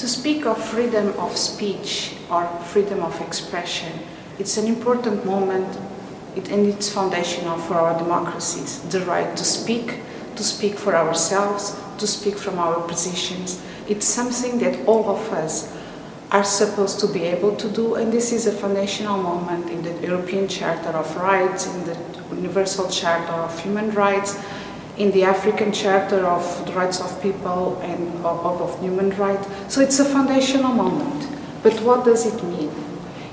To speak of freedom of speech or freedom of expression, it's an important moment and it's foundational for our democracies. The right to speak for ourselves, to speak from our positions. It's something that all of us are supposed to be able to do, and this is a foundational moment in the European Charter of Rights, in the Universal Charter of Human Rights, in the African Charter of the Rights of People and of Human Rights. So it's a foundational moment. But what does it mean?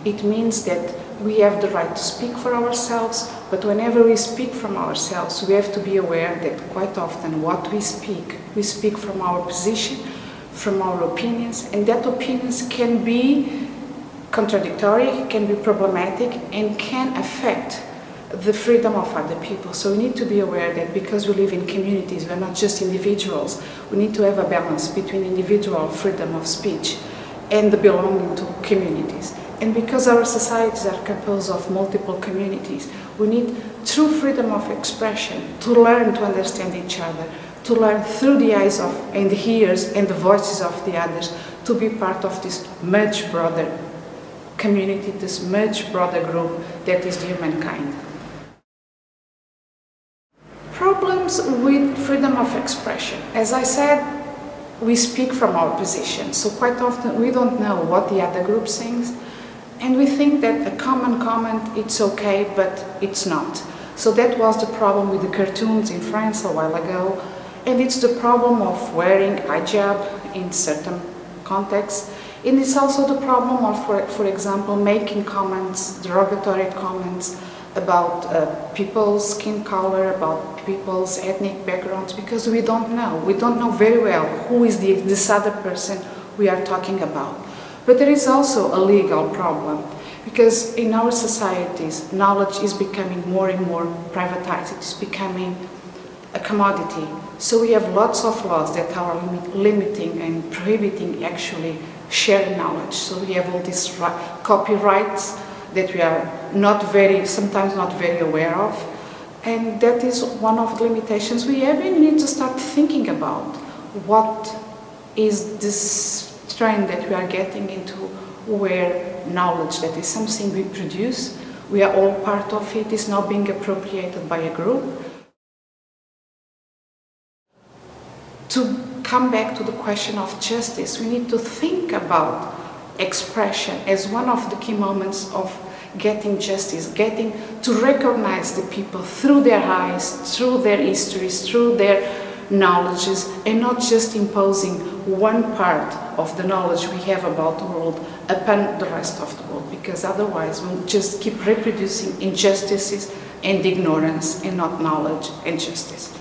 It means that we have the right to speak for ourselves, but whenever we speak from ourselves, we have to be aware that quite often what we speak from our position, from our opinions, and that opinions can be contradictory, can be problematic, and can affect the freedom of other people. So we need to be aware that because we live in communities, we're not just individuals. We need to have a balance between individual freedom of speech and the belonging to communities. And because our societies are composed of multiple communities, we need true freedom of expression to learn to understand each other, to learn through the eyes of and the ears and the voices of the others, to be part of this much broader community, this much broader group that is the humankind. Problems with freedom of expression. As I said, we speak from our position, so quite often we don't know what the other group thinks, and we think that a common comment, it's okay, but it's not. So that was the problem with the cartoons in France a while ago, and it's the problem of wearing hijab in certain contexts, and it's also the problem of, for example, making comments, derogatory comments about people's skin color, about people's ethnic backgrounds, because we don't know. We don't know very well who is this other person we are talking about. But there is also a legal problem, because in our societies, knowledge is becoming more and more privatized. It's becoming a commodity. So we have lots of laws that are limiting and prohibiting actually sharing knowledge. So we have all these copyrights that we are sometimes not very aware of. And that is one of the limitations we have, and we need to start thinking about what is this trend that we are getting into, where knowledge that is something we produce, we are all part of it, is now being appropriated by a group. To come back to the question of justice, we need to think about expression as one of the key moments of getting justice, getting to recognize the people through their eyes, through their histories, through their knowledges, and not just imposing one part of the knowledge we have about the world upon the rest of the world, because otherwise we'll just keep reproducing injustices and ignorance and not knowledge and justice.